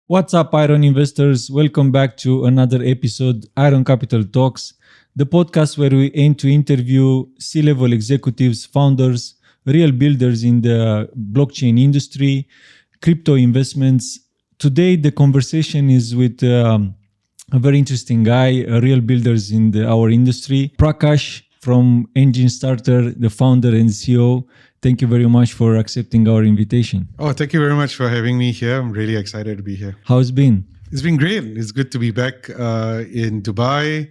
What's up, Iron investors? Welcome back to another episode, Iron Capital Talks, the podcast where we aim to interview C-level executives, founders, real builders in the blockchain industry, crypto investments. Today, the conversation is with a very interesting guy, real builders in our industry, Prakash from Enjinstarter, the founder and CEO. Thank you very much for accepting our invitation. Oh, thank you very much for having me here. I'm really excited to be here. How's it been? It's been great. It's good to be back in Dubai.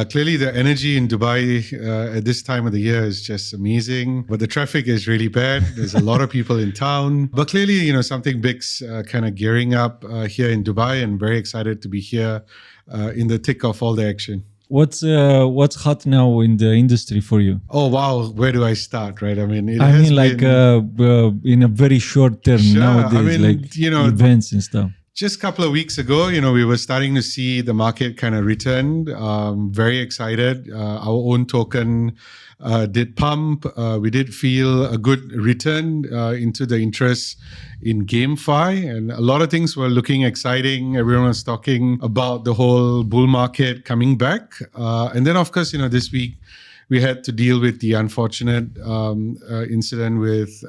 Clearly, the energy in Dubai at this time of the year is just amazing. But the traffic is really bad. There's a lot of people in town. But clearly, something big's kind of gearing up here in Dubai, and very excited to be here in the thick of all the action. What's hot now in the industry for you? Oh wow, where do I start? Right, in a very short term nowadays, events and stuff. Just a couple of weeks ago, we were starting to see the market kind of return. Very excited. Our own token did pump. We did feel a good return into the interest in GameFi, and a lot of things were looking exciting. Everyone was talking about the whole bull market coming back. And then, of course, this week, we had to deal with the unfortunate incident with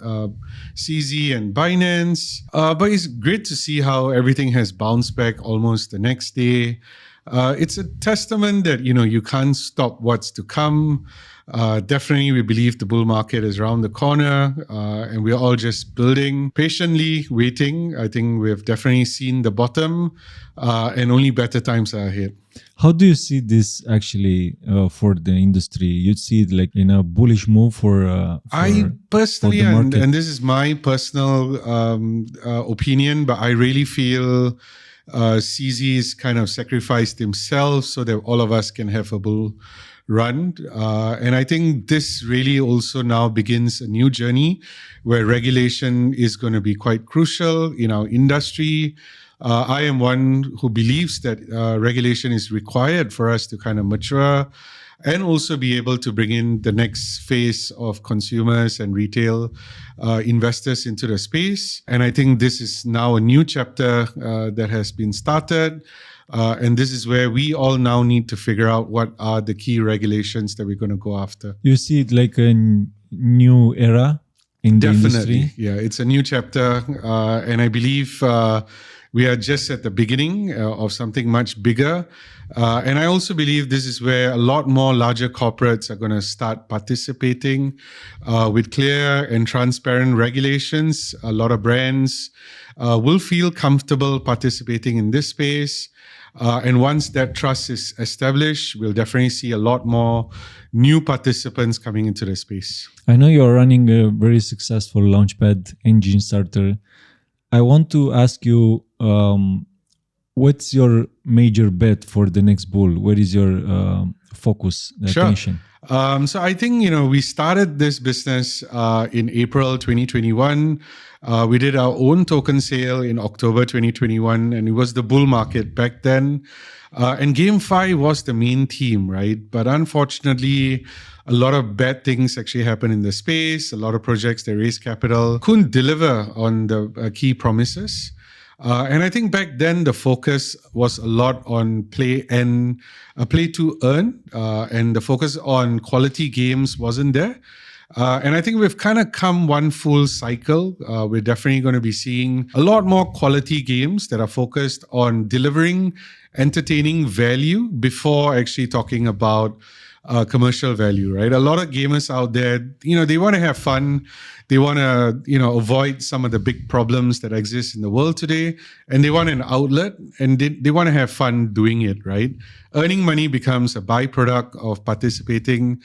CZ and Binance. But it's great to see how everything has bounced back almost the next day. It's a testament that, you can't stop what's to come. Definitely, we believe the bull market is around the corner, and we're all just building, patiently waiting. I think we've definitely seen the bottom, and only better times are ahead. How do you see this actually for the industry? You see it like in a bullish move for I personally, and this is my personal opinion, but I really feel CZ's kind of sacrificed himself so that all of us can have a bull run. And I think this really also now begins a new journey where regulation is going to be quite crucial in our industry. I am one who believes that regulation is required for us to kind of mature and also be able to bring in the next phase of consumers and retail investors into the space. And I think this is now a new chapter that has been started. And this is where we all now need to figure out what are the key regulations that we're going to go after. You see it like a new era in the Definitely. industry? Yeah, it's a new chapter. And I believe we are just at the beginning of something much bigger. And I also believe this is where a lot more larger corporates are going to start participating with clear and transparent regulations. A lot of brands will feel comfortable participating in this space. And once that trust is established, we'll definitely see a lot more new participants coming into the space. I know you're running a very successful Launchpad Enjinstarter. I want to ask you, what's your major bet for the next bull? Where is your focus, attention? So I think, we started this business in April 2021. We did our own token sale in October 2021, and it was the bull market back then. And GameFi was the main theme, right? But unfortunately, a lot of bad things actually happened in the space. A lot of projects that raised capital couldn't deliver on the key promises. And I think back then the focus was a lot on play to earn, and the focus on quality games wasn't there. And I think we've kind of come one full cycle. We're definitely going to be seeing a lot more quality games that are focused on delivering entertaining value before actually talking about commercial value, right? A lot of gamers out there, they want to have fun. They want to, avoid some of the big problems that exist in the world today. And they want an outlet, and they want to have fun doing it, right? Earning money becomes a byproduct of participating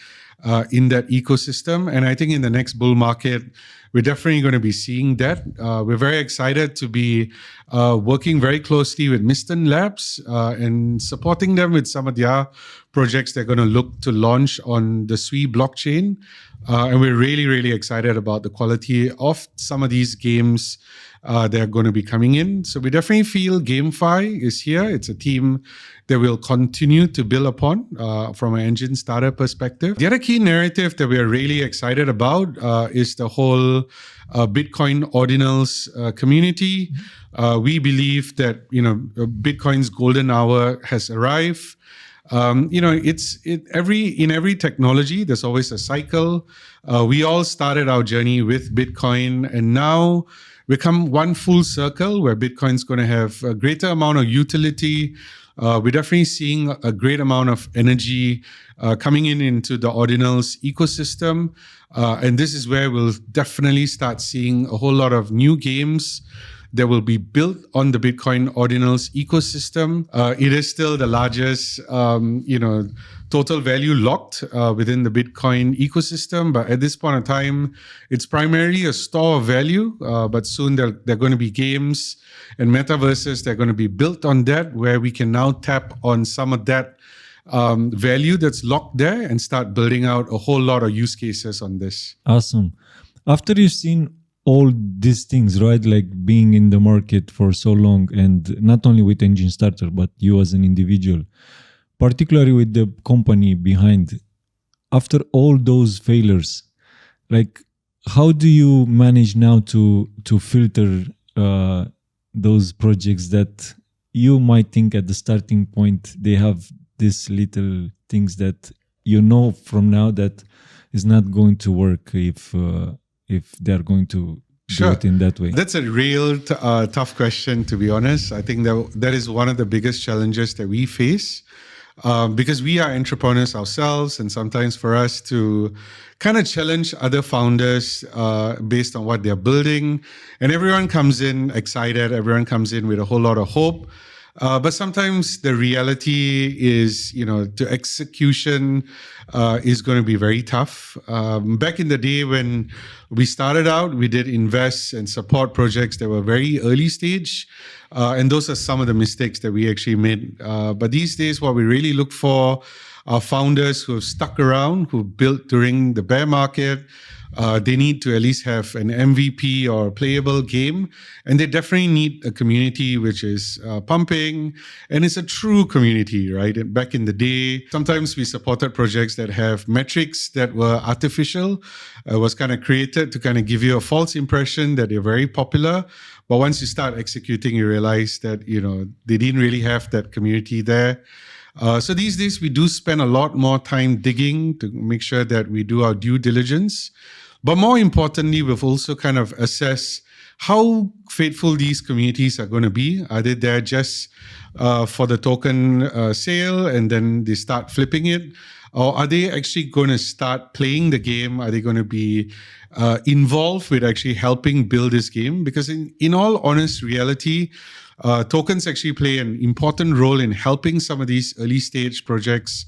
in that ecosystem. And I think in the next bull market, we're definitely going to be seeing that. We're very excited to be working very closely with Miston Labs and supporting them with some of their projects they're going to look to launch on the Sui blockchain. And we're really, really excited about the quality of some of these games that are going to be coming in. So we definitely feel GameFi is here. It's a team that we'll continue to build upon from an Enjinstarter perspective. The other key narrative that we are really excited about is the whole Bitcoin ordinals community. We believe that Bitcoin's golden hour has arrived. In every technology, there's always a cycle. We all started our journey with Bitcoin, and now we come one full circle where Bitcoin's going to have a greater amount of utility. We're definitely seeing a great amount of energy coming into the ordinals ecosystem. And this is where we'll definitely start seeing a whole lot of new games that will be built on the Bitcoin ordinals ecosystem. It is still the largest, total value locked within the Bitcoin ecosystem. But at this point in time, it's primarily a store of value. But soon there are going to be games and metaverses that are going to be built on that, where we can now tap on some of that value that's locked there and start building out a whole lot of use cases on this. Awesome. After you've seen all these things, right? Like being in the market for so long, and not only with Enjinstarter, but you as an individual, particularly with the company behind, after all those failures, like how do you manage now to filter those projects that you might think at the starting point they have these little things that from now that is not going to work if they're going to do it in that way? That's a real tough question, to be honest. I think that is one of the biggest challenges that we face because we are entrepreneurs ourselves, and sometimes for us to kind of challenge other founders based on what they're building. And everyone comes in excited, everyone comes in with a whole lot of hope. But sometimes the reality is, the execution is going to be very tough. Back in the day when we started out, we did invest and support projects that were very early stage. And those are some of the mistakes that we actually made. But these days, what we really look for are founders who have stuck around, who built during the bear market. They need to at least have an MVP or a playable game. And they definitely need a community which is pumping. And it's a true community, right? And back in the day, sometimes we supported projects that have metrics that were artificial. It was kind of created to kind of give you a false impression that they're very popular. But once you start executing, you realize that, they didn't really have that community there. So these days, we do spend a lot more time digging to make sure that we do our due diligence. But more importantly, we've also kind of assessed how faithful these communities are going to be. Are they there just for the token sale and then they start flipping it? Or are they actually going to start playing the game? Are they going to be involved with actually helping build this game? Because in all honest reality, tokens actually play an important role in helping some of these early stage projects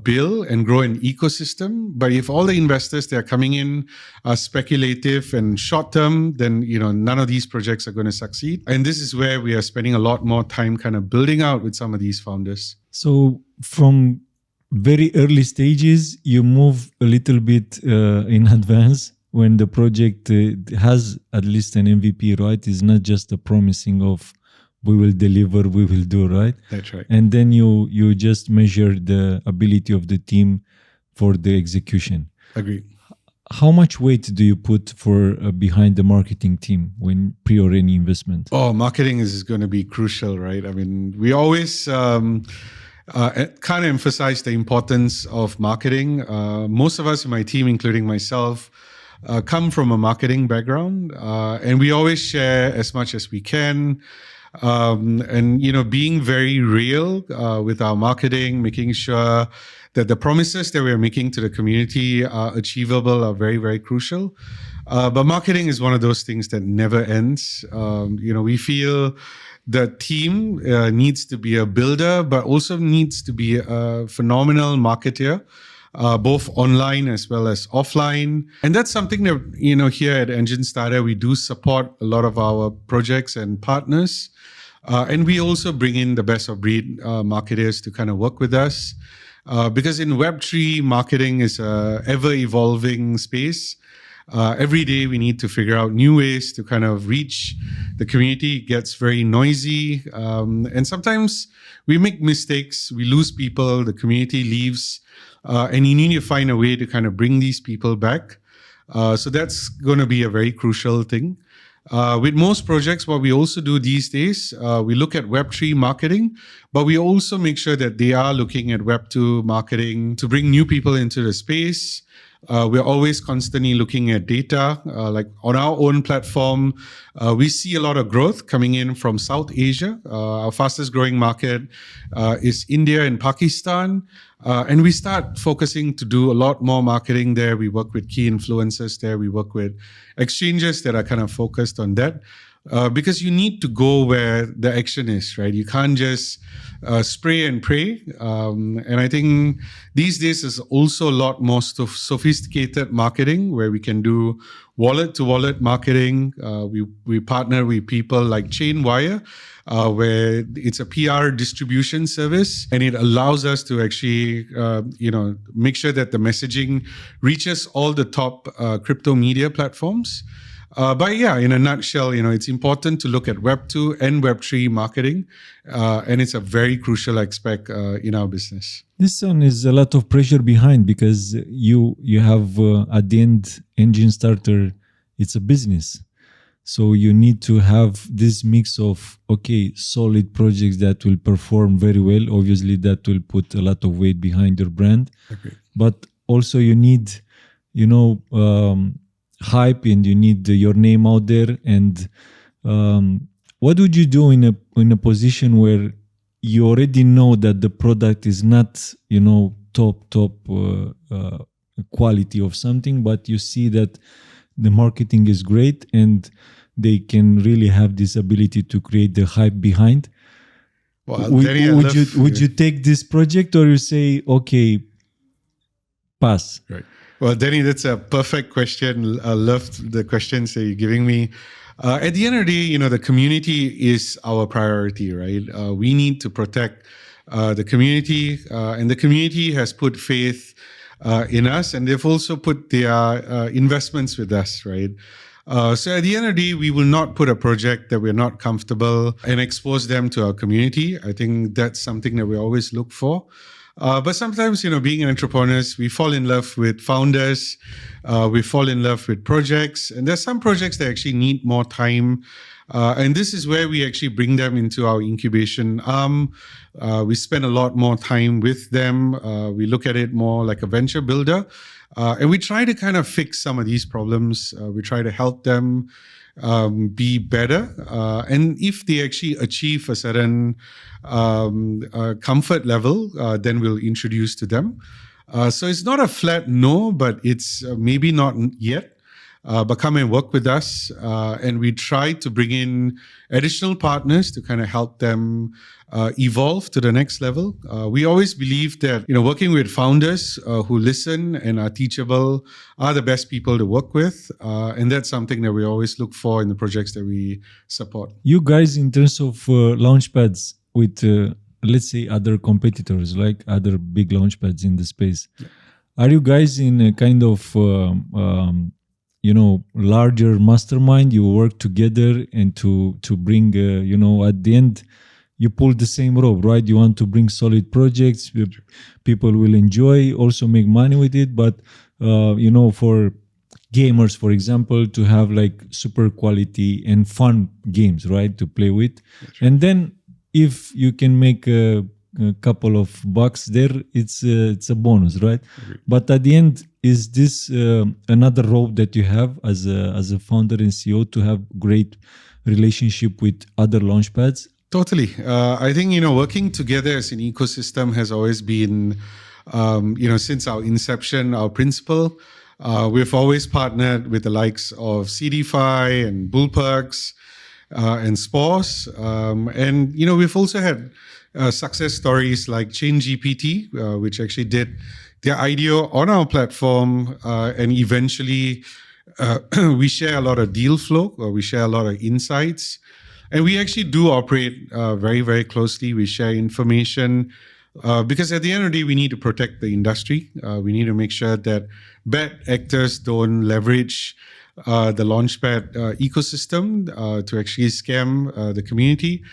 build and grow an ecosystem. But if all the investors that are coming in are speculative and short term, then none of these projects are going to succeed. And this is where we are spending a lot more time kind of building out with some of these founders. So from very early stages, you move a little bit in advance when the project has at least an MVP, right? It's not just a promising of we will deliver, we will do, right? That's right. And then you just measure the ability of the team for the execution. Agreed. How much weight do you put for behind the marketing team when pre or any investment? Oh, marketing is going to be crucial, right? I mean, we always kind of emphasize the importance of marketing. Most of us in my team, including myself, come from a marketing background, and we always share as much as we can. And being very real with our marketing, making sure that the promises that we're making to the community are achievable are very, very crucial. But marketing is one of those things that never ends. We feel the team needs to be a builder, but also needs to be a phenomenal marketer. Both online as well as offline. And that's something that, here at Enjinstarter, we do support a lot of our projects and partners. And we also bring in the best of breed marketers to kind of work with us. Because in Web3, marketing is a ever evolving space. Every day we need to figure out new ways to kind of reach the community. It gets very noisy. And sometimes we make mistakes, we lose people, the community leaves, and you need to find a way to kind of bring these people back. So that's going to be a very crucial thing. With most projects, what we also do these days, we look at Web3 marketing, but we also make sure that they are looking at Web2 marketing to bring new people into the space. We're always constantly looking at data. Like on our own platform, we see a lot of growth coming in from South Asia. Our fastest growing market is India and Pakistan. And we start focusing to do a lot more marketing there. We work with key influencers there. We work with exchanges that are kind of focused on that. Because you need to go where the action is, right? You can't just spray and pray. And I think these days is also a lot more sophisticated marketing where we can do wallet-to-wallet marketing. We partner with people like Chainwire, where it's a PR distribution service, and it allows us to actually, make sure that the messaging reaches all the top crypto media platforms. But yeah, in a nutshell, it's important to look at Web2 and Web3 marketing, and it's a very crucial aspect in our business. This one is a lot of pressure behind because you have at the end Enjinstarter, it's a business. So you need to have this mix of, solid projects that will perform very well. Obviously, that will put a lot of weight behind your brand. Agreed. But also you need, hype, and you need your name out there. And what would you do in a position where you already know that the product is not, top quality of something, but you see that the marketing is great and they can really have this ability to create the hype behind? Well, would you take this project, or you say, okay, pass? Right. Well, Danny, that's a perfect question. I love the questions that you're giving me. At the end of the day, the community is our priority, right? We need to protect the community, and the community has put faith in us, and they've also put their investments with us, right? So at the end of the day, we will not put a project that we're not comfortable and expose them to our community. I think that's something that we always look for. But sometimes, being entrepreneurs, we fall in love with founders, we fall in love with projects, and there's some projects that actually need more time. And this is where we actually bring them into our incubation arm. We spend a lot more time with them. We look at it more like a venture builder. And we try to kind of fix some of these problems. We try to help them be better. And if they actually achieve a certain comfort level, then we'll introduce to them. So it's not a flat no, but it's maybe not yet. But come and work with us. And we try to bring in additional partners to kind of help them evolve to the next level. We always believe that, working with founders who listen and are teachable are the best people to work with. And that's something that we always look for in the projects that we support. You guys, in terms of Launchpads with, let's say, other competitors, like other big Launchpads in the space, are you guys in a kind of larger mastermind? You work together and to bring, at the end, you pull the same rope, right? You want to bring solid projects, people will enjoy, also make money with it. But, for gamers, for example, to have like super quality and fun games, right? To play with. And then if you can make a couple of bucks there, it's a bonus, right? But at the end, is this another rope that you have as a founder and CEO to have great relationship with other launchpads? Totally. I think, working together as an ecosystem has always been, since our inception, our principle. We've always partnered with the likes of CDFI and Bullperks and Spores. And, we've also had success stories like ChainGPT, which actually did their IDO on our platform, and eventually we share a lot of deal flow, we share a lot of insights, and we actually do operate very, very closely. We share information. Because at the end of the day, we need to protect the industry. We need to make sure that bad actors don't leverage the Launchpad ecosystem to actually scam the community.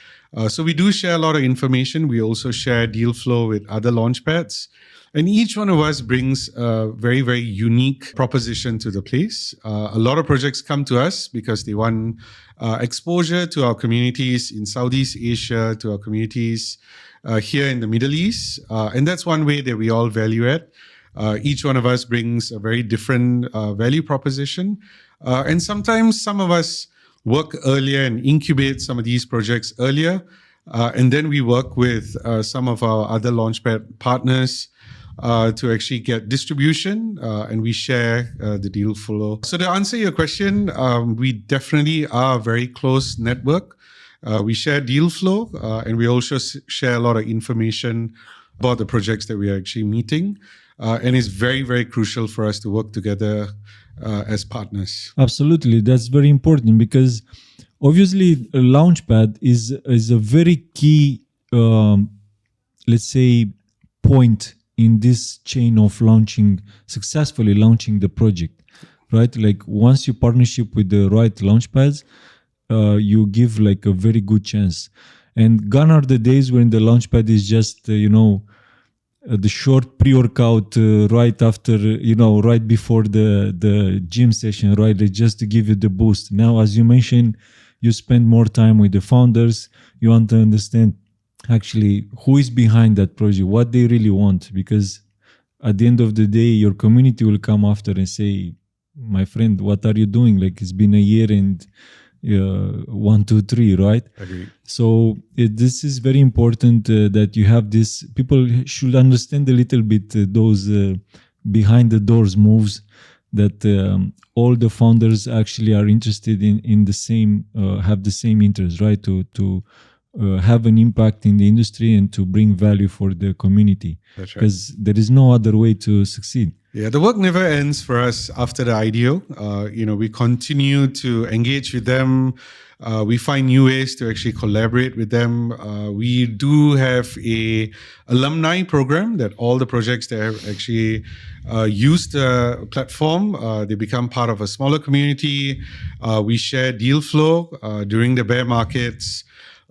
So we do share a lot of information. We also share deal flow with other Launchpads. And each one of us brings a very, very unique proposition to the place. A lot of projects come to us because they want exposure to our communities in Southeast Asia, to our communities here in the Middle East. And that's one way that we all value it. Each one of us brings a very different value proposition. And sometimes some of us work earlier and incubate some of these projects earlier. And then we work with some of our other Launchpad partners to actually get distribution, and we share the deal flow. So to answer your question, we definitely are a very close network. We share deal flow, and we also share a lot of information about the projects that we are actually meeting. And it's very, very crucial for us to work together as partners. Absolutely, that's very important because obviously a Launchpad is a very key, let's say, point in this chain of successfully launching the project, right? Like once you partnership with the right Launchpads, you give like a very good chance. And gone are the days when the Launchpad is just, the short pre-workout right after, right before the gym session, right? Like just to give you the boost. Now, as you mentioned, you spend more time with the founders. You want to understand actually who is behind that project, what they really want, because at the end of the day, your community will come after and say, my friend, what are you doing? Like it's been a year and 1, 2, 3, right? Agreed. So this is very important that you have this. People should understand a little bit those behind the doors moves that all the founders actually are interested in the same, have the same interest, right? To have an impact in the industry and to bring value for the community. That's right. Because there is no other way to succeed. Yeah, the work never ends for us after the IDO. We continue to engage with them. We find new ways to actually collaborate with them. We do have a alumni program that all the projects that have actually used the platform, they become part of a smaller community. We share deal flow during the bear markets.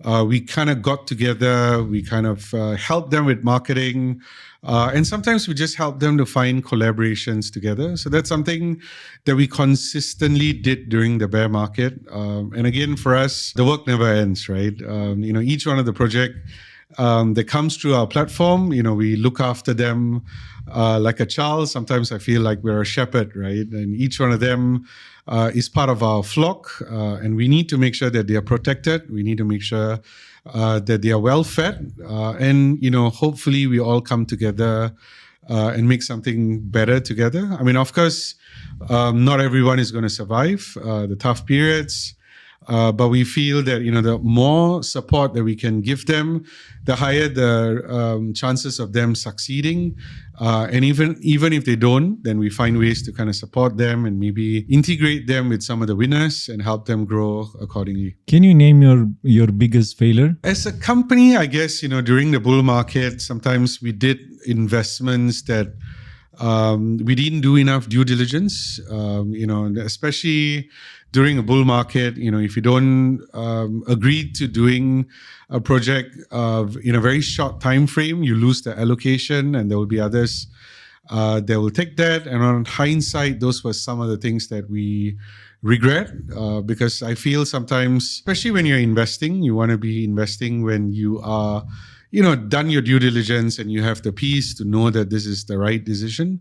We kind of got together, we kind of helped them with marketing, and sometimes we just help them to find collaborations together. So that's something that we consistently did during the bear market. And again, for us, the work never ends, right? Each one of the project that comes through our platform, we look after them like a child. Sometimes I feel like we're a shepherd, right? And each one of them is part of our flock, and we need to make sure that they are protected. We need to make sure that they are well fed, and hopefully we all come together and make something better together. I mean, of course, not everyone is going to survive the tough periods. But we feel that the more support that we can give them, the higher the chances of them succeeding. And even if they don't, then we find ways to kind of support them and maybe integrate them with some of the winners and help them grow accordingly. Can you name your biggest failure? As a company, I guess during the bull market, sometimes we did investments that we didn't do enough due diligence. Especially during a bull market, if you don't agree to doing a project in a very short time frame, you lose the allocation, and there will be others that will take that. And on hindsight, those were some of the things that we regret, because I feel sometimes, especially when you're investing, you want to be investing when you are done your due diligence and you have the peace to know that this is the right decision.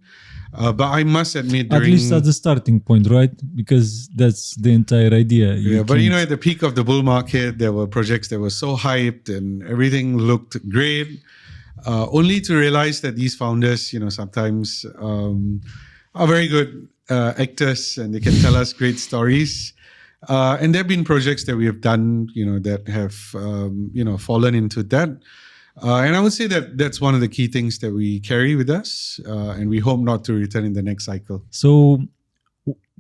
But I must admit, at least at the starting point, right? Because that's the entire idea. But at the peak of the bull market, there were projects that were so hyped and everything looked great, only to realize that these founders, sometimes are very good actors, and they can tell us great stories. And there have been projects that we have done, that have, fallen into that. And I would say that that's one of the key things that we carry with us, and we hope not to return in the next cycle. So,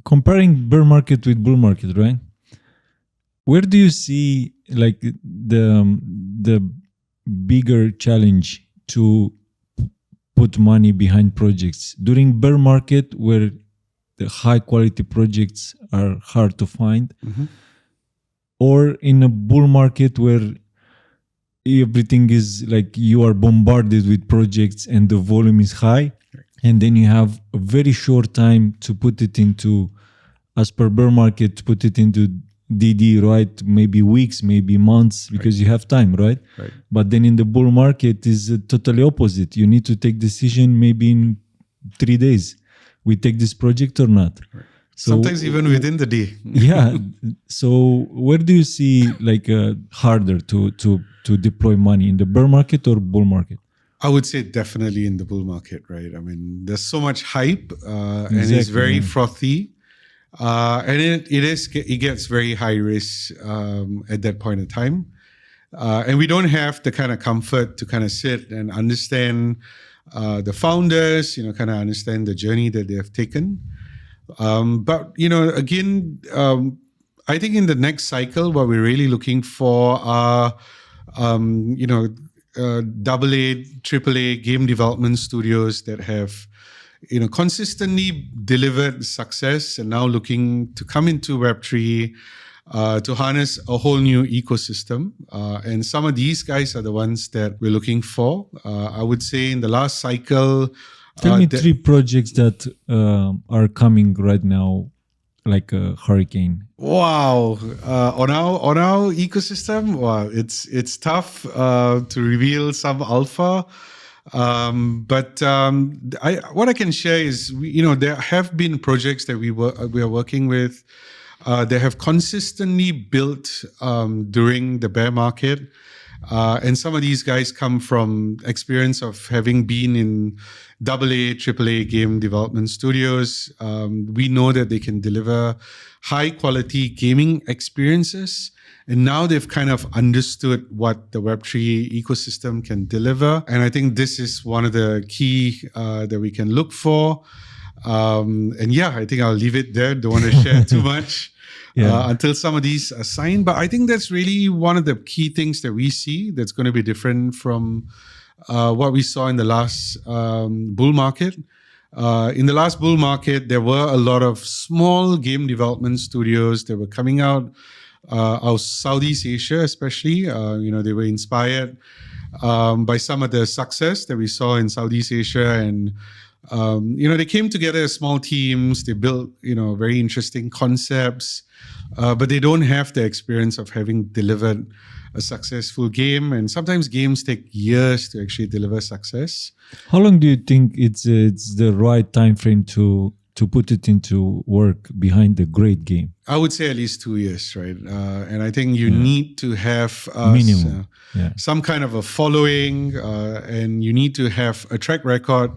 comparing bear market with bull market, right? Where do you see like the bigger challenge to put money behind projects during bear market where the high quality projects are hard to find, or in a bull market where everything is like you are bombarded with projects and the volume is high, and then you have a very short time to put it into, as per bear market, to put it into DD, right? Maybe weeks, maybe months, because you have time, right? But then in the bull market is totally opposite. You need to take decision maybe in 3 days. We take this project or not? So, sometimes even within the day. Yeah. So where do you see like harder to deploy money, in the bear market or bull market? I would say definitely in the bull market, right? I mean, there's so much hype and it's very frothy. And it gets very high risk at that point in time. And we don't have the kind of comfort to kind of sit and understand the founders, kind of understand the journey that they have taken. But, again, I think in the next cycle, what we're really looking for are, AA, AAA game development studios that have, consistently delivered success and now looking to come into Web3 to harness a whole new ecosystem. And some of these guys are the ones that we're looking for. I would say in the last cycle... Tell me 3 projects that are coming right now, like a hurricane. Wow, on our ecosystem, wow, it's tough to reveal some alpha. But what I can share is, there have been projects that we are working with. They have consistently built during the bear market. And some of these guys come from experience of having been in AA, AAA game development studios. We know that they can deliver high quality gaming experiences. And now they've kind of understood what the Web3 ecosystem can deliver. And I think this is one of the key that we can look for. And yeah, I think I'll leave it there. Don't want to share too much. Until some of these are signed. But I think that's really one of the key things that we see that's going to be different from what we saw in the last bull market. In the last bull market, there were a lot of small game development studios that were coming out of Southeast Asia, especially. They were inspired by some of the success that we saw in Southeast Asia. And they came together as small teams. They built, very interesting concepts, but they don't have the experience of having delivered a successful game. And sometimes games take years to actually deliver success. How long do you think it's the right time frame to put it into work behind a great game? I would say at least 2 years, right? And I think you need to have minimum, some kind of a following, and you need to have a track record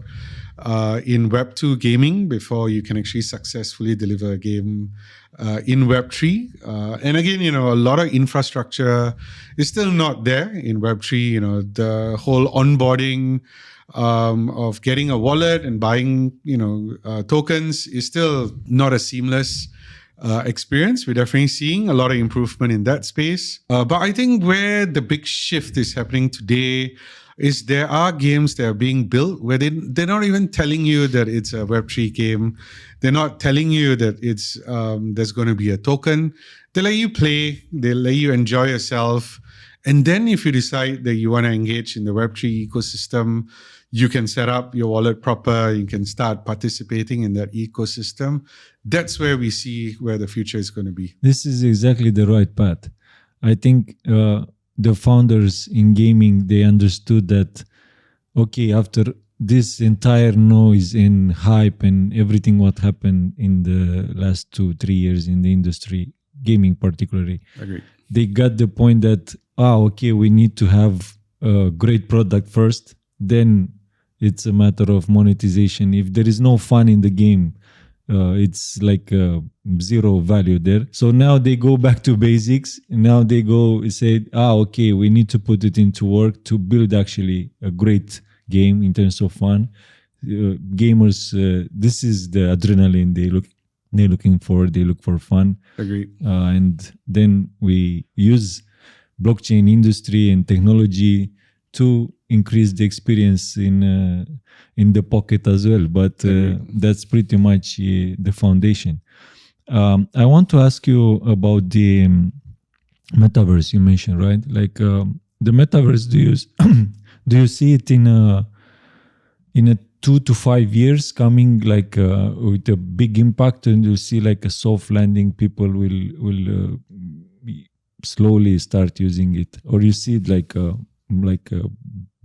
in Web2 gaming before you can actually successfully deliver a game in Web3. And again, a lot of infrastructure is still not there in Web3. The whole onboarding of getting a wallet and buying, tokens is still not a seamless experience. We're definitely seeing a lot of improvement in that space. But I think where the big shift is happening today is there are games that are being built where they're not even telling you that it's a Web3 game. They're not telling you that it's there's going to be a token. They let you play. They let you enjoy yourself. And then if you decide that you want to engage in the Web3 ecosystem, you can set up your wallet proper. You can start participating in that ecosystem. That's where we see where the future is going to be. This is exactly the right path. I think the founders in gaming, they understood that, okay, after this entire noise and hype and everything what happened in the last 2-3 years in the industry, gaming particularly, Agreed. They got the point that, okay, we need to have a great product first, then it's a matter of monetization. If there is no fun in the game, it's like zero value there. So now they go back to basics. Now they go say, okay, we need to put it into work to build actually a great game in terms of fun. Gamers, this is the adrenaline they're looking for. They look for fun. Agreed. And then we use blockchain industry and technology to increase the experience in the pocket as well. But that's pretty much the foundation. I want to ask you about the metaverse you mentioned, right? Like the metaverse, do you see it in a 2 to 5 years coming, like with a big impact, and you see like a soft landing? People will slowly start using it, or you see it like a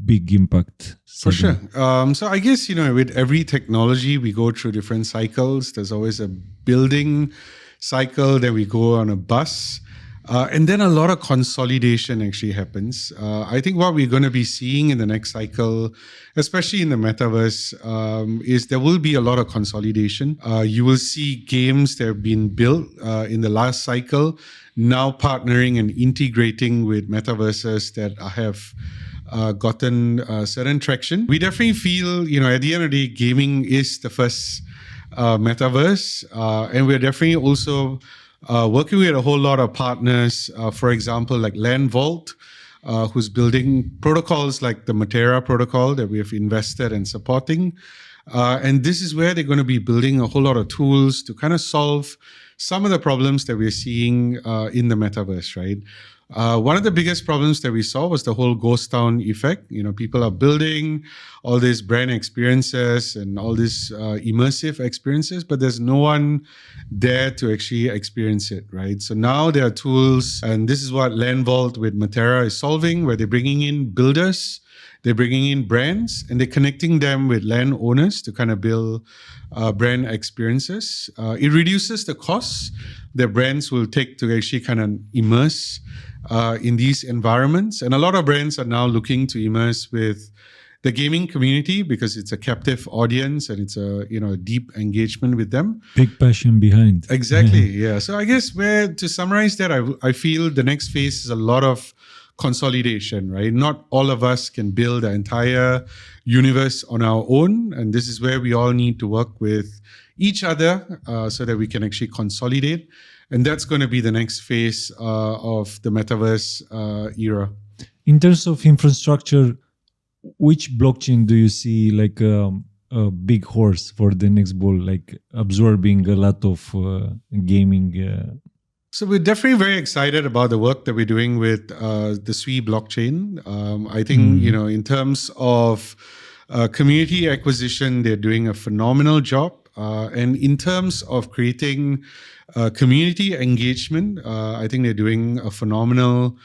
big impact? For sure. So I guess, with every technology, we go through different cycles. There's always a building cycle, then we go on a bus. And then a lot of consolidation actually happens. I think what we're going to be seeing in the next cycle, especially in the metaverse, is there will be a lot of consolidation. You will see games that have been built in the last cycle now partnering and integrating with metaverses that have gotten certain traction. We definitely feel, at the end of the day, gaming is the first metaverse. And we're definitely also working with a whole lot of partners, for example, like Land Vault, who's building protocols like the Matera protocol that we have invested in supporting. And this is where they're going to be building a whole lot of tools to kind of solve some of the problems that we're seeing in the metaverse, right? One of the biggest problems that we saw was the whole ghost town effect. People are building all these brand experiences and all these immersive experiences, but there's no one there to actually experience it, right? So now there are tools, and this is what Land Vault with Matera is solving, where they're bringing in builders, they're bringing in brands, and they're connecting them with land owners to kind of build brand experiences. It reduces the costs that brands will take to actually kind of immerse in these environments. And a lot of brands are now looking to immerse with the gaming community because it's a captive audience and it's a deep engagement with them. Big passion behind. Exactly, yeah. So I guess to summarize that, I feel the next phase is a lot of consolidation, right? Not all of us can build the entire universe on our own. And this is where we all need to work with each other so that we can actually consolidate. And that's going to be the next phase of the metaverse era. In terms of infrastructure, which blockchain do you see like a big horse for the next bull, like absorbing a lot of gaming? So we're definitely very excited about the work that we're doing with the Sui blockchain. I think, in terms of community acquisition, they're doing a phenomenal job. And in terms of creating community engagement, I think they're doing a phenomenal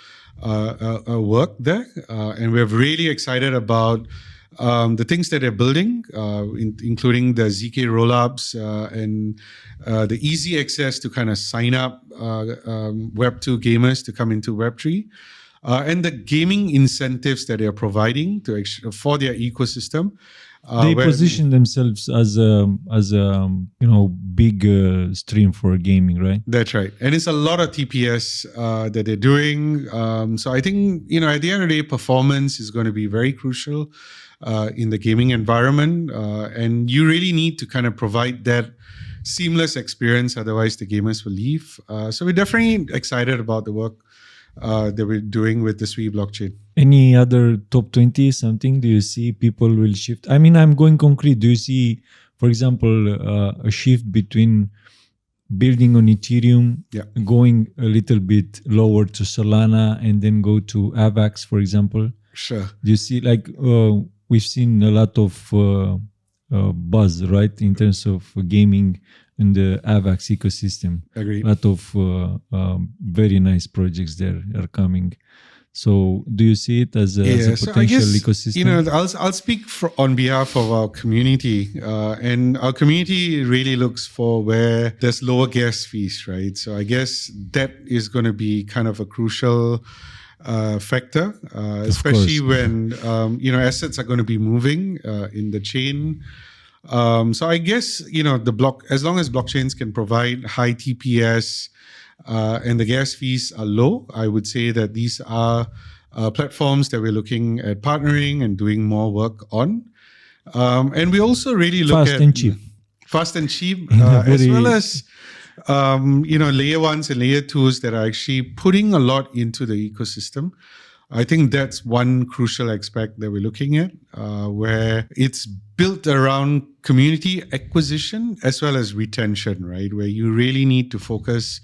work there. And we're really excited about the things that they're building, including the ZK rollups and the easy access to kind of sign up Web2 gamers to come into Web3. And the gaming incentives that they're providing for their ecosystem. They position themselves as a big stream for gaming, right? That's right, and it's a lot of TPS that they're doing. So I think at the end of the day, performance is going to be very crucial in the gaming environment, and you really need to kind of provide that seamless experience. Otherwise, the gamers will leave. So we're definitely excited about the work that we're doing with the Sui blockchain. Any other top 20 something? Do you see people will shift? I mean, I'm going concrete. Do you see, for example, a shift between building on Ethereum, going a little bit lower to Solana, and then go to AVAX, for example? Sure. Do you see, like, we've seen a lot of buzz, right, in terms of gaming in the AVAX ecosystem. Agreed. A lot of very nice projects there are coming. So do you see it as a potential ecosystem? I'll speak on behalf of our community, and our community really looks for where there's lower gas fees, right? So I guess that is going to be kind of a crucial factor, especially when assets are going to be moving in the chain. So I guess as long as blockchains can provide high TPS and the gas fees are low, I would say that these are platforms that we're looking at partnering and doing more work on. And we also really look fast and cheap, as well as layer ones and layer twos that are actually putting a lot into the ecosystem. I think that's one crucial aspect that we're looking at, where it's built around community acquisition as well as retention, right? Where you really need to focus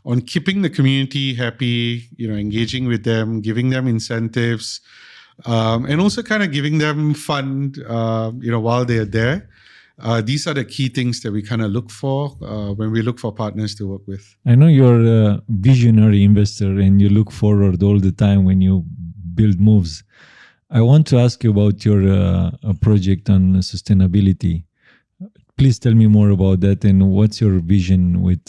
on keeping the community happy, engaging with them, giving them incentives, and also kind of giving them fun, while they're there. These are the key things that we kind of look for when we look for partners to work with. I know you're a visionary investor and you look forward all the time when you build moves. I want to ask you about your project on sustainability. Please tell me more about that and what's your vision with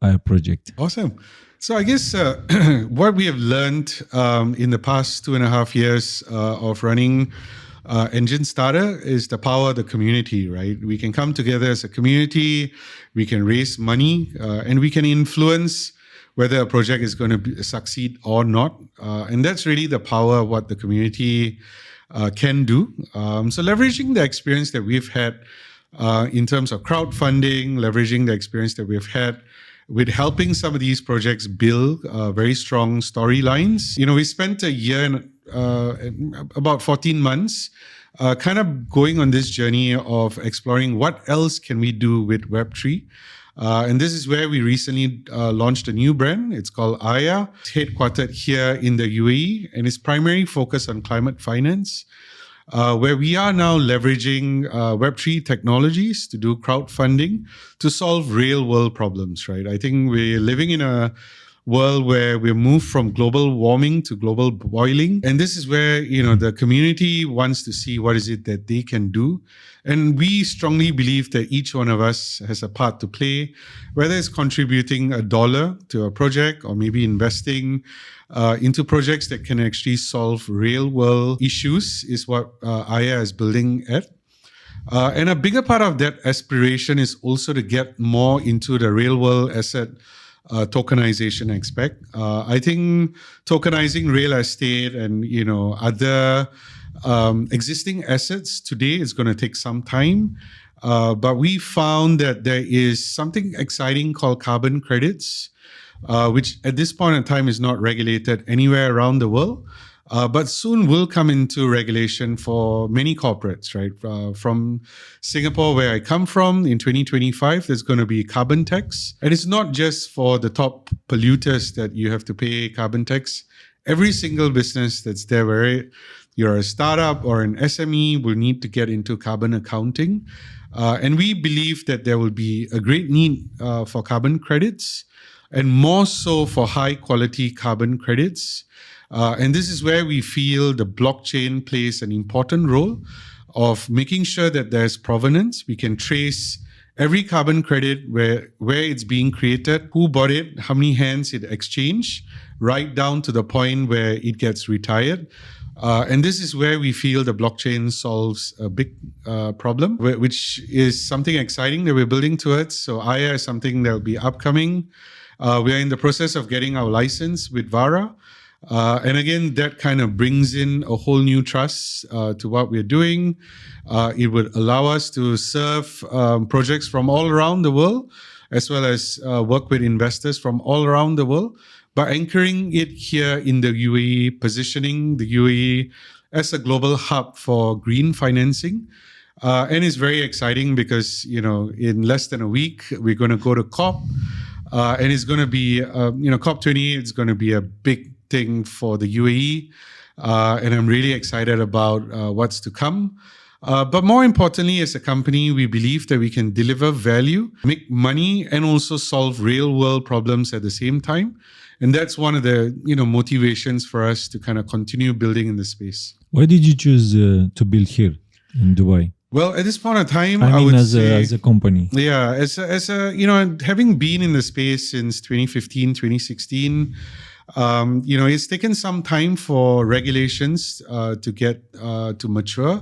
our project. Awesome. So I guess what we have learned in the past 2.5 years of running Enjinstarter is the power of the community, right? We can come together as a community, we can raise money, and we can influence whether a project is going to succeed or not. And that's really the power of what the community can do. So leveraging the experience that we've had in terms of crowdfunding, leveraging the experience that we've had with helping some of these projects build very strong storylines. We spent a year and about 14 months kind of going on this journey of exploring what else can we do with Web3. And this is where we recently launched a new brand. It's called Aya. It's headquartered here in the UAE and its primary focus on climate finance, where we are now leveraging Web3 technologies to do crowdfunding to solve real world problems, right? I think we're living in a world where we moved from global warming to global boiling. And this is where, the community wants to see what is it that they can do. And we strongly believe that each one of us has a part to play, whether it's contributing $1 to a project or maybe investing into projects that can actually solve real world issues is what Aya is building at. And a bigger part of that aspiration is also to get more into the real world asset tokenization aspect. I think tokenizing real estate and other existing assets today is going to take some time, but we found that there is something exciting called carbon credits, which at this point in time is not regulated anywhere around the world. But soon will come into regulation for many corporates, right? From Singapore, where I come from, in 2025, there's going to be carbon tax. And it's not just for the top polluters that you have to pay carbon tax. Every single business that's there, where you're a startup or an SME, will need to get into carbon accounting. And we believe that there will be a great need for carbon credits, and more so for high quality carbon credits. And this is where we feel the blockchain plays an important role of making sure that there's provenance. We can trace every carbon credit, where it's being created, who bought it, how many hands it exchanged, right down to the point where it gets retired. And this is where we feel the blockchain solves a big problem, which is something exciting that we're building towards. So Aya is something that will be upcoming. We are in the process of getting our license with VARA. And again, that kind of brings in a whole new trust to what we're doing. It would allow us to serve projects from all around the world, as well as work with investors from all around the world, by anchoring it here in the UAE, positioning the UAE as a global hub for green financing. And it's very exciting because, in less than a week, we're going to go to COP. And it's going to be, COP28 is going to be a big thing for the UAE, and I'm really excited about what's to come. But more importantly, as a company, we believe that we can deliver value, make money, and also solve real-world problems at the same time. And that's one of the motivations for us to kind of continue building in this space. Why did you choose to build here in Dubai? Well, at this point in time, I mean, would say, as a company. Yeah, as a having been in the space since 2015, 2016. It's taken some time for regulations to get to mature.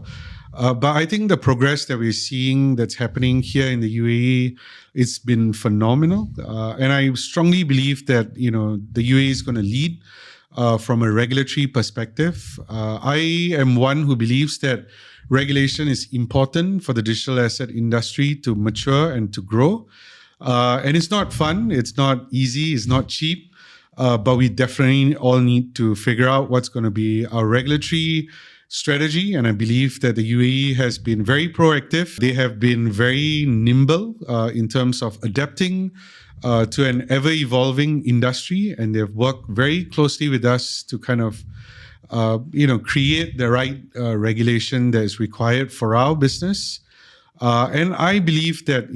But I think the progress that we're seeing that's happening here in the UAE, it's been phenomenal. And I strongly believe that, the UAE is going to lead from a regulatory perspective. I am one who believes that regulation is important for the digital asset industry to mature and to grow. And it's not fun. It's not easy. It's not cheap. but we definitely all need to figure out what's going to be our regulatory strategy. And I believe that the UAE has been very proactive. They have been very nimble in terms of adapting to an ever-evolving industry, and they've worked very closely with us to kind of create the right regulation that is required for our business. And I believe that,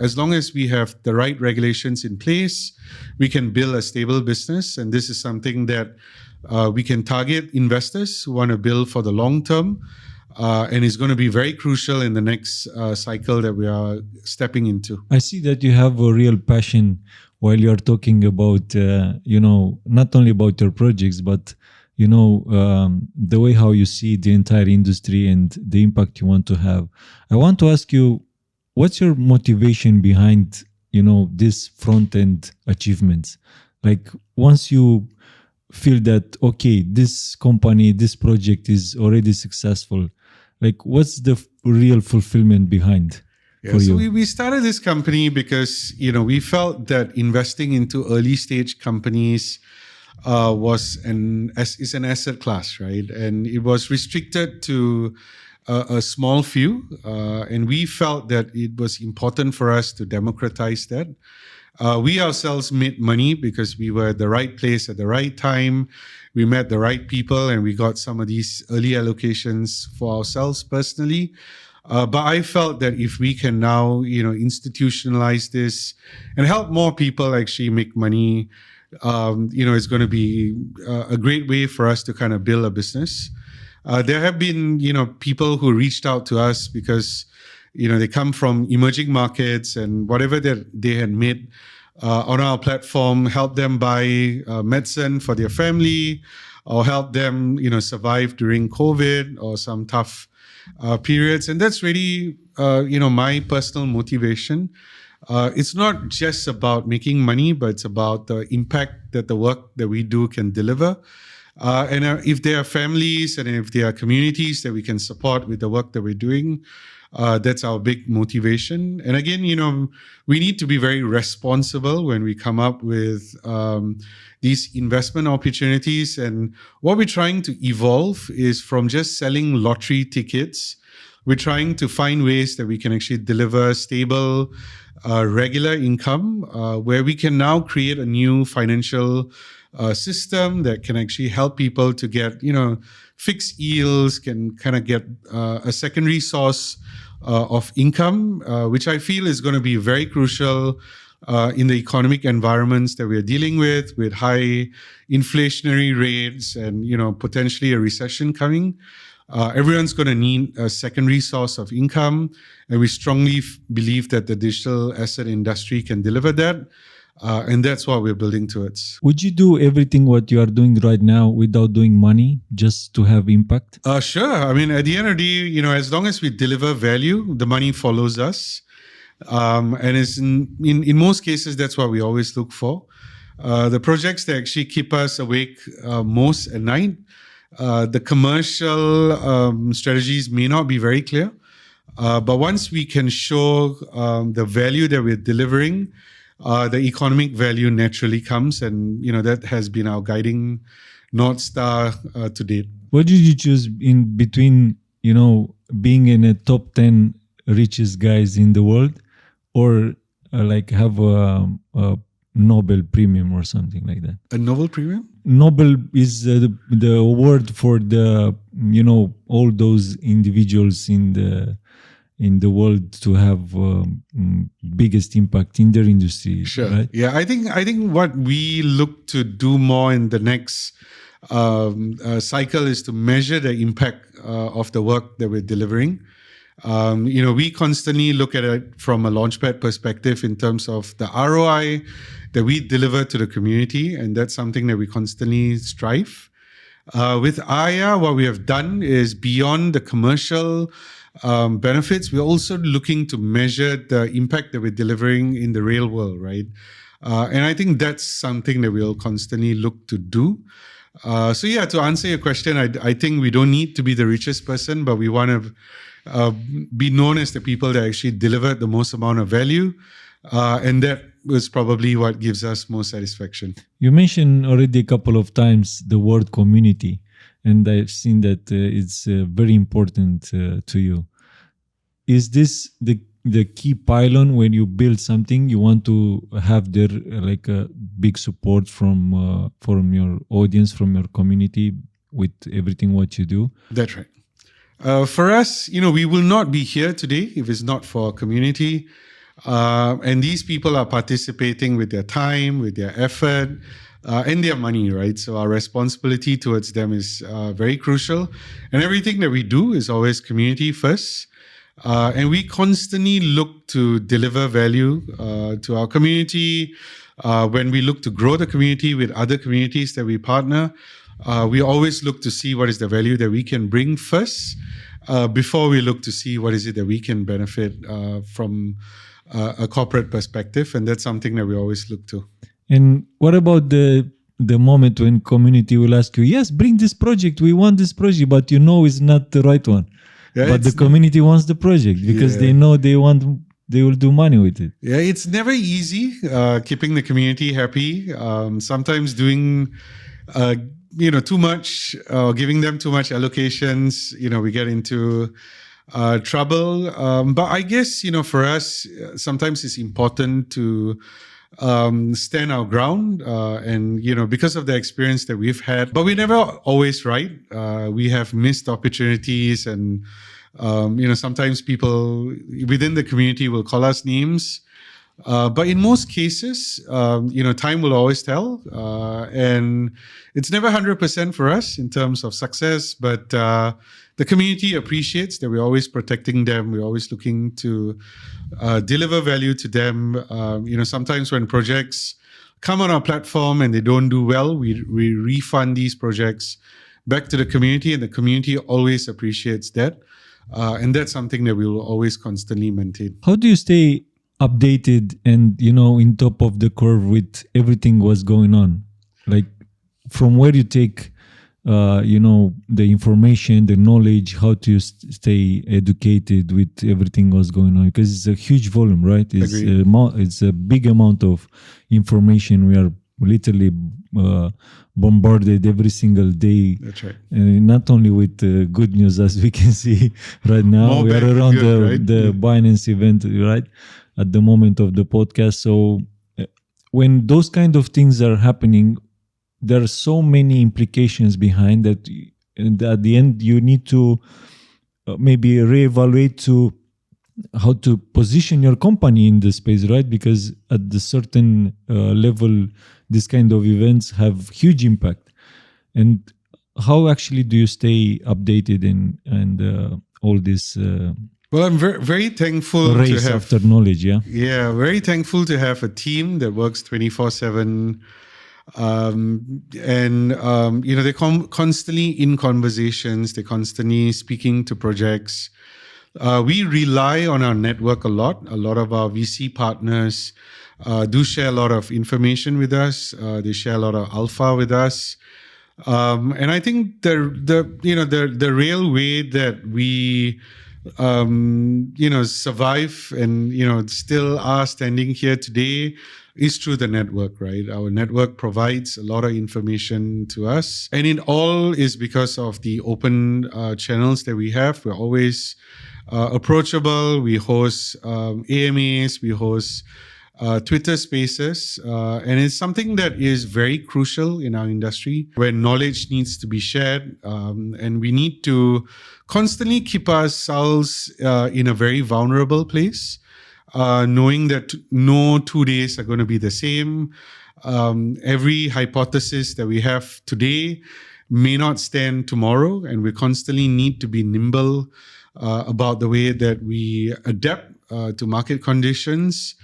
as long as we have the right regulations in place, we can build a stable business. And this is something that we can target investors who want to build for the long term. And is going to be very crucial in the next cycle that we are stepping into. I see that you have a real passion while you are talking about, not only about your projects, but the way how you see the entire industry and the impact you want to have. I want to ask you, what's your motivation behind, this front-end achievements? Like, once you feel that, okay, this company, this project is already successful, like, what's the real fulfillment behind for you? So we started this company because, we felt that investing into early stage companies is an asset class, right? And it was restricted to a small few. And we felt that it was important for us to democratize that. We ourselves made money because we were at the right place at the right time. We met the right people, and we got some of these early allocations for ourselves personally. But I felt that if we can now, institutionalize this and help more people actually make money, it's going to be a great way for us to kind of build a business. There have been, people who reached out to us because, they come from emerging markets, and whatever that they had made on our platform help them buy medicine for their family, or help them, survive during COVID or some tough periods. And that's really, my personal motivation. It's not just about making money, but it's about the impact that the work that we do can deliver. And if there are families and if there are communities that we can support with the work that we're doing, that's our big motivation. And again, we need to be very responsible when we come up with these investment opportunities. And what we're trying to evolve is from just selling lottery tickets. We're trying to find ways that we can actually deliver stable, regular income, where we can now create a new financial system that can actually help people to get, fixed yields, can kind of get a secondary source of income, which I feel is going to be very crucial in the economic environments that we're dealing with high inflationary rates and, potentially a recession coming. Everyone's going to need a secondary source of income, and we strongly believe that the digital asset industry can deliver that. And that's what we're building towards. Would you do everything what you are doing right now without doing money just to have impact? Sure. I mean, at the end of the day, as long as we deliver value, the money follows us. And it's in most cases, that's what we always look for. The projects that actually keep us awake most at night, the commercial strategies may not be very clear. But once we can show the value that we're delivering, the economic value naturally comes, and that has been our guiding North Star to date. What did you choose in between, being in a top 10 richest guys in the world, or like have a Nobel Premium or something like that? A Nobel Premium? Nobel is the award for the all those individuals in the world to have biggest impact in their industry. Sure. Right? Yeah, I think what we look to do more in the next cycle is to measure the impact of the work that we're delivering. We constantly look at it from a Launchpad perspective in terms of the ROI that we deliver to the community, and that's something that we constantly strive. With Aya, what we have done is beyond the commercial benefits, we're also looking to measure the impact that we're delivering in the real world, right? And I think that's something that we'll constantly look to do. So yeah, to answer your question, I think we don't need to be the richest person, but we want to be known as the people that actually deliver the most amount of value. And that was probably what gives us most satisfaction. You mentioned already a couple of times the word community, and I've seen that it's very important to you. Is this the key pylon when you build something? You want to have there like a big support from your audience, from your community, with everything what you do? That's right. For us, we will not be here today if it's not for our community. And these people are participating with their time, with their effort, and their money, right? So our responsibility towards them is very crucial. And everything that we do is always community first. And we constantly look to deliver value to our community. When we look to grow the community with other communities that we partner, we always look to see what is the value that we can bring first before we look to see what is it that we can benefit from a corporate perspective. And that's something that we always look to. And what about the moment when community will ask you, yes, bring this project, we want this project, but it's not the right one. Yeah, but the community wants the project because they know they will do money with it. Yeah, it's never easy keeping the community happy. Sometimes doing too much, giving them too much allocations, we get into trouble. But I guess, for us, sometimes it's important to stand our ground and, because of the experience that we've had. But we're never always right. We have missed opportunities and, sometimes people within the community will call us names. But in most cases, time will always tell. And it's never 100% for us in terms of success, but the community appreciates that we're always protecting them. We're always looking to deliver value to them. Sometimes when projects come on our platform and they don't do well, we refund these projects back to the community, and the community always appreciates that. And that's something that we will always constantly maintain. How do you stay updated and, in top of the curve with everything what's going on? Like from where you take, the information, the knowledge, how to stay educated with everything what's going on? Because it's a huge volume, right? It's a big amount of information. We are literally bombarded every single day. That's right. Not only with good news, as we can see right now. We are around the Binance event, right? At the moment of the podcast. So when those kind of things are happening, there are so many implications behind that. And at the end, you need to maybe reevaluate to how to position your company in the space, right? Because at the certain level, this kind of events have huge impact. And how actually do you stay updated and all this? Well, I'm very, very thankful race to have after knowledge. Yeah, very thankful to have a team that works 24/7, they're constantly in conversations. They're constantly speaking to projects. We rely on our network a lot. A lot of our VC partners do share a lot of information with us. They share a lot of alpha with us. And I think the real way that we survive and still are standing here today is through the network, right? Our network provides a lot of information to us, and it all is because of the open channels that we have. We're always approachable. We host AMAs, we host Twitter Spaces, and it's something that is very crucial in our industry, where knowledge needs to be shared, and we need to constantly keep ourselves in a very vulnerable place, knowing that no 2 days are going to be the same. Every hypothesis that we have today may not stand tomorrow, and we constantly need to be nimble about the way that we adapt to market conditions.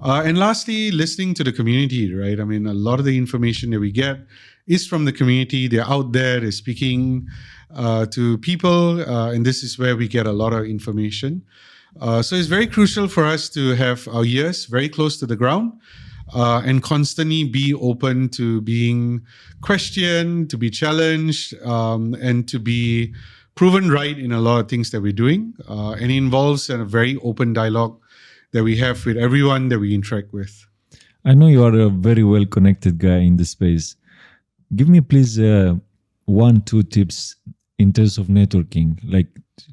And lastly, listening to the community, right? I mean, a lot of the information that we get is from the community. They're out there, they're speaking to people, and this is where we get a lot of information. So it's very crucial for us to have our ears very close to the ground and constantly be open to being questioned, to be challenged, and to be proven right in a lot of things that we're doing. And it involves a very open dialogue that we have with everyone that we interact with. I know you are a very well connected guy in the space. Give me please 1, 2 tips in terms of networking, like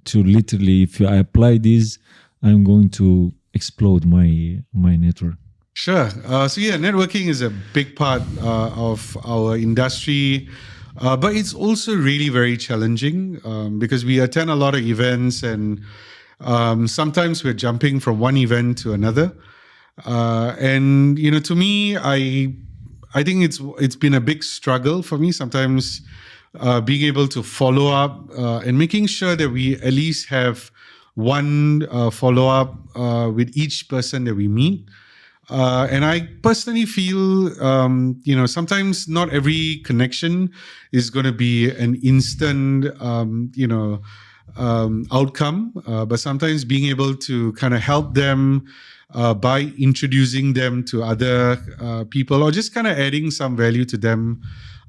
to literally, if I apply these, I'm going to explode my network. Sure. So yeah, networking is a big part of our industry, but it's also really very challenging because we attend a lot of events, and sometimes we're jumping from one event to another. And to me, I think it's been a big struggle for me sometimes being able to follow up and making sure that we at least have one follow up with each person that we meet. And I personally feel, sometimes not every connection is going to be an instant, outcome, but sometimes being able to kind of help them by introducing them to other people or just kind of adding some value to them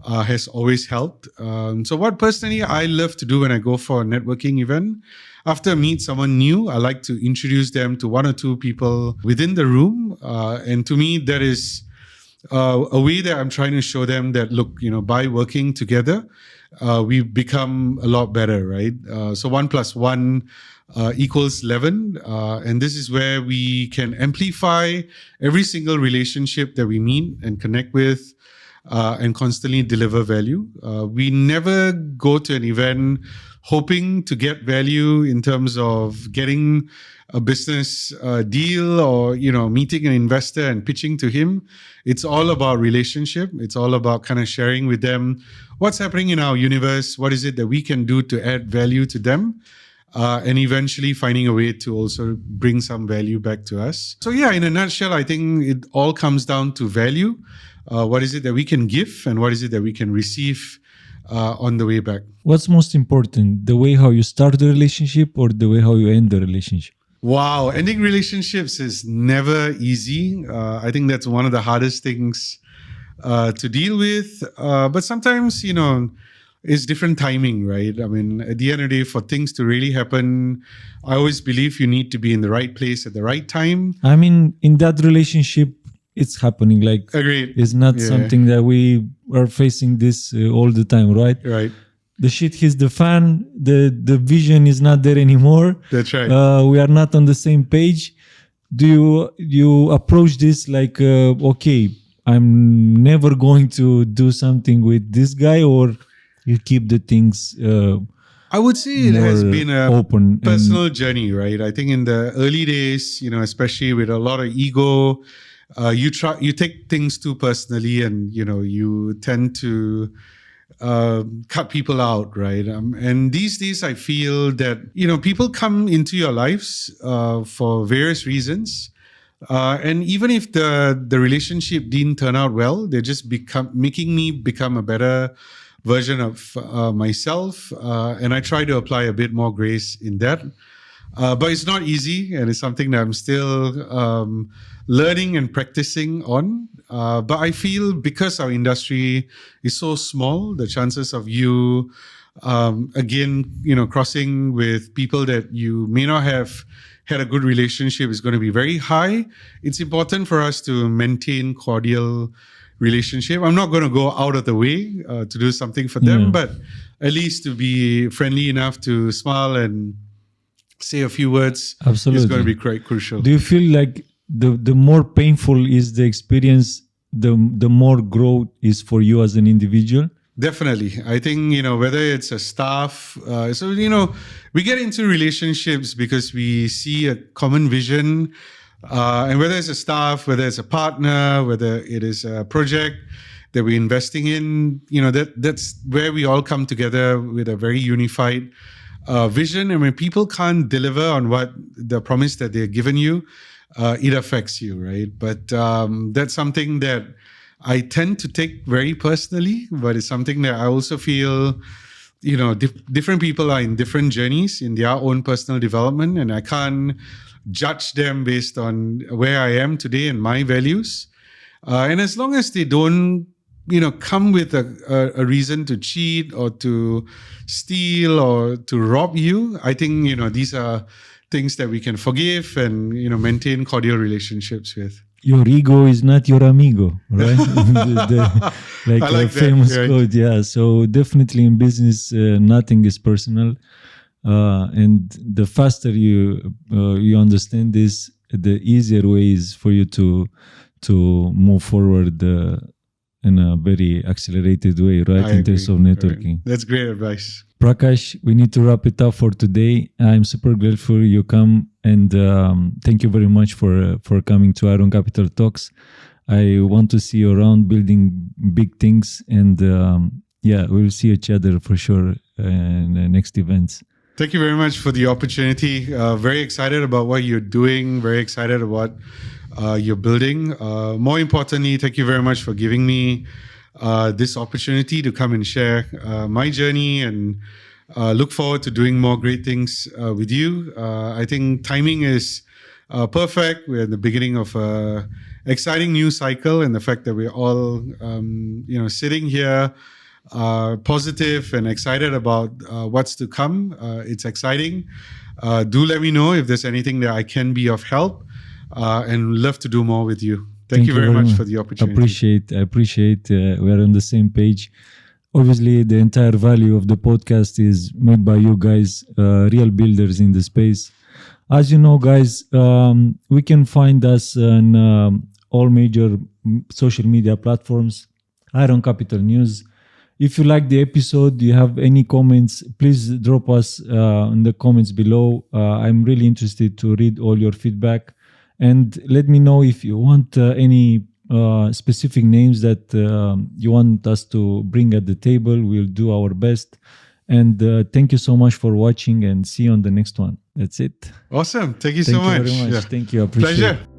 has always helped. So what personally I love to do when I go for a networking event, after I meet someone new, I like to introduce them to 1 or 2 people within the room. And to me, that is a way that I'm trying to show them that, look, by working together, we become a lot better, right? So 1 + 1 equals 11. And this is where we can amplify every single relationship that we meet and connect with and constantly deliver value. We never go to an event hoping to get value in terms of getting a business deal or meeting an investor and pitching to him. It's all about relationship. It's all about kind of sharing with them what's happening in our universe, what is it that we can do to add value to them, and eventually finding a way to also bring some value back to us. So yeah, in a nutshell, I think it all comes down to value. What is it that we can give and what is it that we can receive on the way back? What's most important, the way how you start the relationship or the way how you end the relationship? Wow, ending relationships is never easy. I think that's one of the hardest things to deal with. But sometimes, it's different timing, right? I mean, at the end of the day, for things to really happen, I always believe you need to be in the right place at the right time. I mean, in that relationship, it's happening. Like, agreed. It's not something that we are facing this all the time, right? Right. The shit hits the fan. The vision is not there anymore. That's right. We are not on the same page. Do you approach this like, okay, I'm never going to do something with this guy, or you keep the things? I would say it has been a open personal journey, right? I think in the early days, especially with a lot of ego, you take things too personally, and you tend to cut people out, right? And these days, I feel that people come into your lives for various reasons, and even if the relationship didn't turn out well, they just making me become a better version of myself, and I try to apply a bit more grace in that. But it's not easy, and it's something that I'm still learning and practicing on. But I feel because our industry is so small, the chances of you, again, crossing with people that you may not have had a good relationship is going to be very high. It's important for us to maintain cordial relationship. I'm not going to go out of the way to do something for them, but at least to be friendly enough to smile and say a few words. Absolutely. Is going to be quite crucial. Do you feel like the more painful is the experience, the more growth is for you as an individual? Definitely. I think, whether it's a staff, we get into relationships because we see a common vision, and whether it's a staff, whether it's a partner, whether it is a project that we're investing in, that's where we all come together with a very unified vision. And when people can't deliver on what the promise that they're given you, it affects you, right? But that's something that I tend to take very personally, but it's something that I also feel, different people are in different journeys in their own personal development, and I can't judge them based on where I am today and my values. And as long as they don't, come with a reason to cheat or to steal or to rob you, I think, these are things that we can forgive and, maintain cordial relationships with. your ego is not your amigo, right? Like I a like that, famous right? quote. Yeah. So definitely in business, nothing is personal, and the faster you understand this, the easier way is for you to move forward in a very accelerated way, right? I In terms agree. of Right. networking. That's great advice. Prakash, we need to wrap it up for today. I'm super grateful you come, and thank you very much for coming to Iron Capital Talks. I want to see you around building big things, and yeah, we'll see each other for sure in the next events. Thank you very much for the opportunity. Very excited about what you're doing. Very excited about you're building. More importantly, thank you very much for giving me this opportunity to come and share my journey, and look forward to doing more great things with you. I think timing is perfect. We're at the beginning of an exciting new cycle, and the fact that we're all sitting here positive and excited about what's to come. It's exciting. Do let me know if there's anything that I can be of help, and love to do more with you. Thank you very much for the opportunity. I appreciate. We're on the same page. Obviously, the entire value of the podcast is made by you guys, real builders in the space. As you know, guys, we can find us on all major social media platforms, Iron Capital News. If you like the episode, you have any comments, please drop us in the comments below. I'm really interested to read all your feedback. And let me know if you want any specific names that you want us to bring at the table. We'll do our best. And thank you so much for watching, and see you on the next one. That's it. Awesome. Thank you Thank so you much. very much. Yeah. Thank you. I appreciate Pleasure. it.